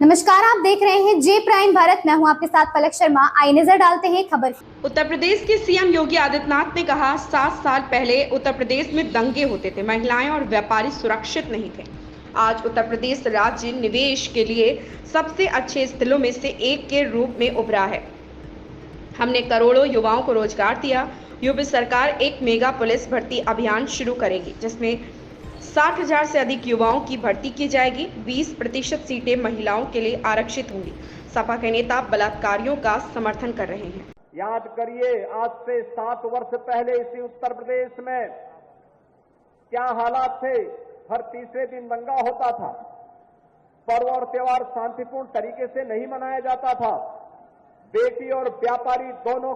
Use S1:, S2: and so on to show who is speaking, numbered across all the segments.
S1: नमस्कार, आप देख रहे हैं जे प्राइम भारत। मैं हूं आपके साथ पलक शर्मा। आइए नजर डालते हैं खबर।
S2: उत्तर प्रदेश के सीएम योगी आदित्यनाथ ने कहा, 7 साल पहले उत्तर प्रदेश में दंगे होते थे, महिलाएं और व्यापारी सुरक्षित नहीं थे। आज उत्तर प्रदेश राज्य निवेश के लिए सबसे अच्छे स्थलों में से एक के रूप में उभरा है। हमने करोड़ों युवाओं को रोजगार दिया। यूपी सरकार एक मेगा पुलिस भर्ती अभियान शुरू करेगी, जिसमें 60,000 से अधिक युवाओं की भर्ती की जाएगी। 20% सीटें महिलाओं के लिए आरक्षित होंगी। सपा के नेता बलात्कारियों का समर्थन कर रहे हैं।
S3: याद करिए, आज से 7 वर्ष पहले इसी उत्तर प्रदेश में क्या हालात थे। हर तीसरे दिन दंगा होता था, पर्व और त्योहार शांतिपूर्ण तरीके से नहीं मनाया जाता था, बेटी और व्यापारी दोनों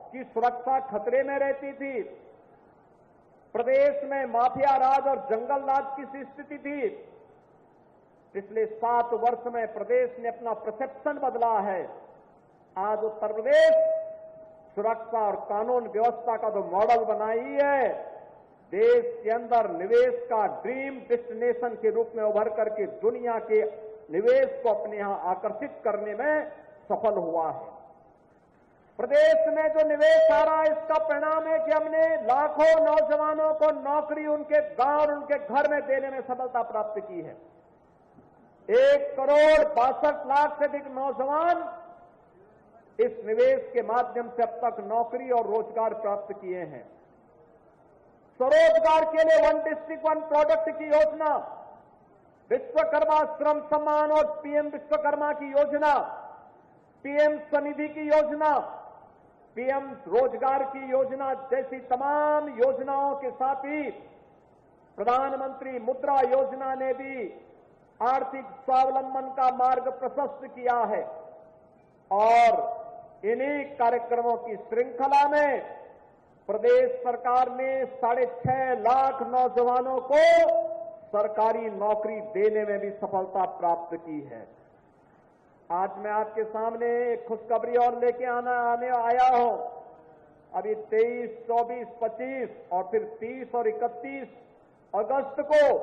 S3: की सुरक्षा खतरे में रहती थी, प्रदेश में माफिया राज और जंगल राज की स्थिति थी। पिछले 7 वर्ष में प्रदेश ने अपना परसेप्शन बदला है। आज उत्तर प्रदेश सुरक्षा और कानून व्यवस्था का जो मॉडल बनाई है, देश के अंदर निवेश का ड्रीम डेस्टिनेशन के रूप में उभर करके दुनिया के निवेश को अपने यहां आकर्षित करने में सफल हुआ है। प्रदेश में जो निवेश आ रहा है, इसका परिणाम है कि हमने लाखों नौजवानों को नौकरी उनके गांव और उनके घर में देने में सफलता प्राप्त की है। 1,62,00,000 से अधिक नौजवान इस निवेश के माध्यम से अब तक नौकरी और रोजगार प्राप्त किए हैं। स्वरोजगार के लिए 1 डिस्ट्रिक्ट 1 प्रोडक्ट की योजना, विश्वकर्मा श्रम सम्मान और पीएम विश्वकर्मा की योजना, पीएम स्वनिधि की योजना, पीएम रोजगार की योजना जैसी तमाम योजनाओं के साथ ही प्रधानमंत्री मुद्रा योजना ने भी आर्थिक स्वावलंबन का मार्ग प्रशस्त किया है। और इन्हीं कार्यक्रमों की श्रृंखला में प्रदेश सरकार ने 6.5 लाख नौजवानों को सरकारी नौकरी देने में भी सफलता प्राप्त की है। आज मैं आपके सामने एक खुशखबरी और लेके आने आया हूं। अभी 23, 24, 25 और फिर 30 और 31 अगस्त को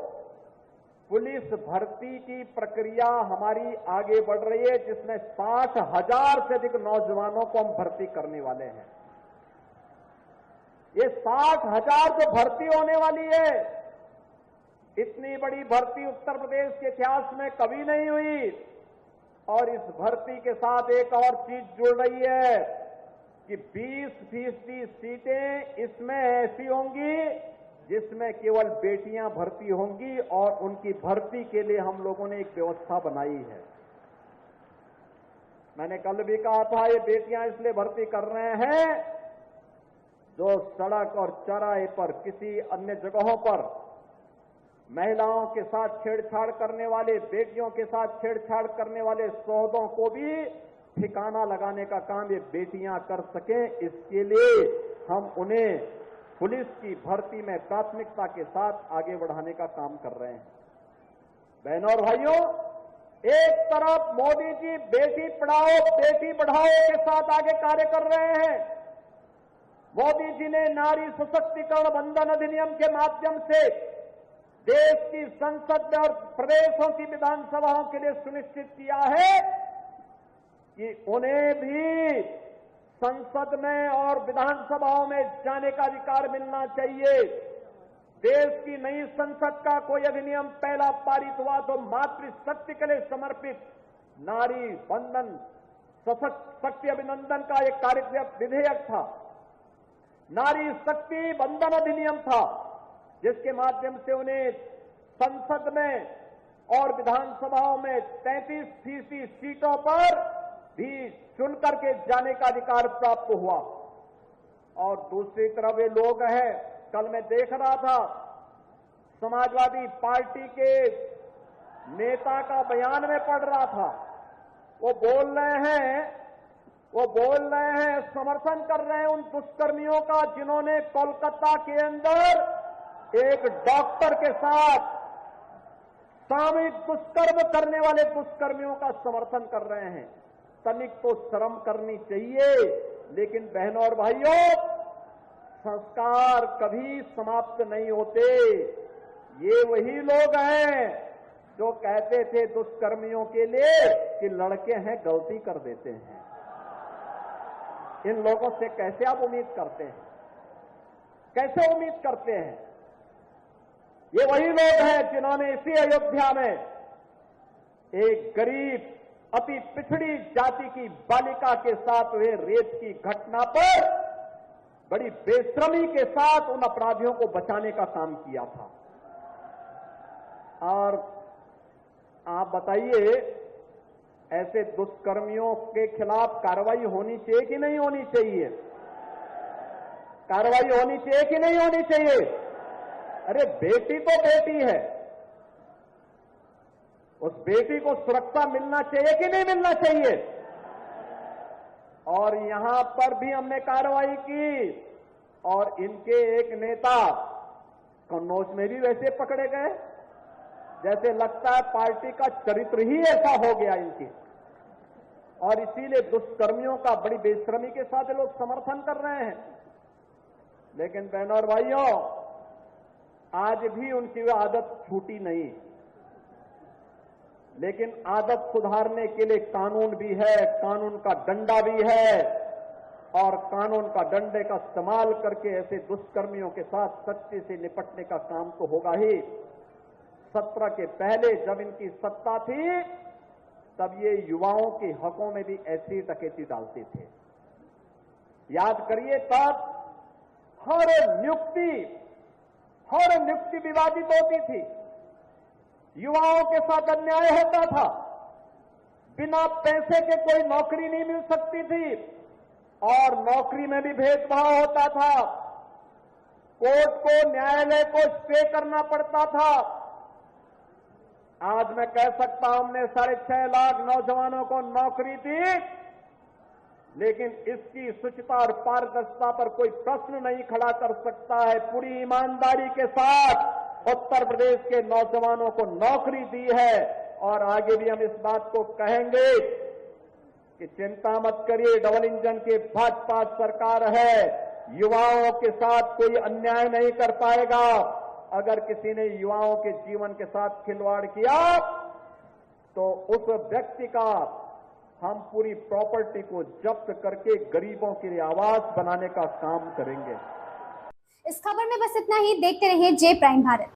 S3: पुलिस भर्ती की प्रक्रिया हमारी आगे बढ़ रही है, जिसमें 60,000 से अधिक नौजवानों को हम भर्ती करने वाले हैं। ये 60,000 जो भर्ती होने वाली है, इतनी बड़ी भर्ती उत्तर प्रदेश के इतिहास में कभी नहीं हुई। और इस भर्ती के साथ एक और चीज जुड़ रही है कि 20% सीटें इसमें ऐसी होंगी जिसमें केवल बेटियां भर्ती होंगी, और उनकी भर्ती के लिए हम लोगों ने एक व्यवस्था बनाई है। मैंने कल भी कहा था, ये बेटियां इसलिए भर्ती कर रहे हैं जो सड़क और चौराहे पर किसी अन्य जगहों पर महिलाओं के साथ छेड़छाड़ करने वाले, बेटियों के साथ छेड़छाड़ करने वाले सौदों को भी ठिकाना लगाने का काम ये बेटियां कर सकें। इसके लिए हम उन्हें पुलिस की भर्ती में प्राथमिकता के साथ आगे बढ़ाने का काम कर रहे हैं। बहनों और भाइयों, एक तरफ मोदी जी बेटी पढ़ाओ बेटी बढ़ाओ के साथ आगे कार्य कर रहे हैं। मोदी जी ने नारी सशक्तिकरण बंधन अधिनियम के माध्यम से देश की संसद में और प्रदेशों की विधानसभाओं के लिए सुनिश्चित किया है कि उन्हें भी संसद में और विधानसभाओं में जाने का अधिकार मिलना चाहिए। देश की नई संसद का कोई अधिनियम पहला पारित हुआ तो मातृशक्ति के लिए समर्पित नारी बंधन शक्ति अभिनंदन का एक कार्यक्रम विधेयक था, नारी शक्ति बंधन अधिनियम था, जिसके माध्यम से उन्हें संसद में और विधानसभाओं में 33% सीटों पर भी चुन करके जाने का अधिकार प्राप्त हुआ। और दूसरी तरफ ये लोग हैं, कल मैं देख रहा था समाजवादी पार्टी के नेता का बयान में पढ़ रहा था, वो बोल रहे हैं समर्थन कर रहे हैं उन दुष्कर्मियों का जिन्होंने कोलकाता के अंदर एक डॉक्टर के साथ सामूहिक दुष्कर्म करने वाले दुष्कर्मियों का समर्थन कर रहे हैं। तनिक तो शर्म करनी चाहिए। लेकिन बहनों और भाइयों, संस्कार कभी समाप्त नहीं होते। ये वही लोग हैं जो कहते थे दुष्कर्मियों के लिए कि लड़के हैं गलती कर देते हैं, इन लोगों से कैसे आप उम्मीद करते हैं? कैसे उम्मीद करते हैं? ये वही लोग हैं जिन्होंने इसी अयोध्या में एक गरीब अति पिछड़ी जाति की बालिका के साथ हुए रेप की घटना पर बड़ी बेशर्मी के साथ उन अपराधियों को बचाने का काम किया था। और आप बताइए, ऐसे दुष्कर्मियों के खिलाफ कार्रवाई होनी चाहिए कि नहीं होनी चाहिए? कार्रवाई होनी चाहिए कि नहीं होनी चाहिए? अरे बेटी तो बेटी है, उस बेटी को सुरक्षा मिलना चाहिए कि नहीं मिलना चाहिए? और यहां पर भी हमने कार्रवाई की और इनके एक नेता कन्नौज में भी वैसे पकड़े गए, जैसे लगता है पार्टी का चरित्र ही ऐसा हो गया इनकी। और इसीलिए दुष्कर्मियों का बड़ी बेशर्मी के साथ लोग समर्थन कर रहे हैं। लेकिन बहनों और भाइयों, आज भी उनकी वह आदत छूटी नहीं। लेकिन आदत सुधारने के लिए कानून भी है, कानून का डंडा भी है, और कानून का डंडे का इस्तेमाल करके ऐसे दुष्कर्मियों के साथ सख्ती से निपटने का काम तो होगा ही। 17 के पहले जब इनकी सत्ता थी, तब ये युवाओं के हकों में भी ऐसी डकैती डालते थे। याद करिए, तब हर नियुक्ति विवादित होती थी, युवाओं के साथ अन्याय होता था, बिना पैसे के कोई नौकरी नहीं मिल सकती थी, और नौकरी में भी भेदभाव होता था, कोर्ट को, न्यायालय को स्टे करना पड़ता था। आज मैं कह सकता हूं, हमने 6.5 लाख नौजवानों को नौकरी दी, लेकिन इसकी शुचिता और पारदर्शिता पर कोई प्रश्न नहीं खड़ा कर सकता है। पूरी ईमानदारी के साथ उत्तर प्रदेश के नौजवानों को नौकरी दी है, और आगे भी हम इस बात को कहेंगे कि चिंता मत करिए, डबल इंजन की भाजपा सरकार है, युवाओं के साथ कोई अन्याय नहीं कर पाएगा। अगर किसी ने युवाओं के जीवन के साथ खिलवाड़ किया तो उस व्यक्ति का हम पूरी प्रॉपर्टी को जब्त करके गरीबों के लिए आवास बनाने का काम करेंगे।
S1: इस खबर में बस इतना ही। देखते रहिए जे प्राइम भारत।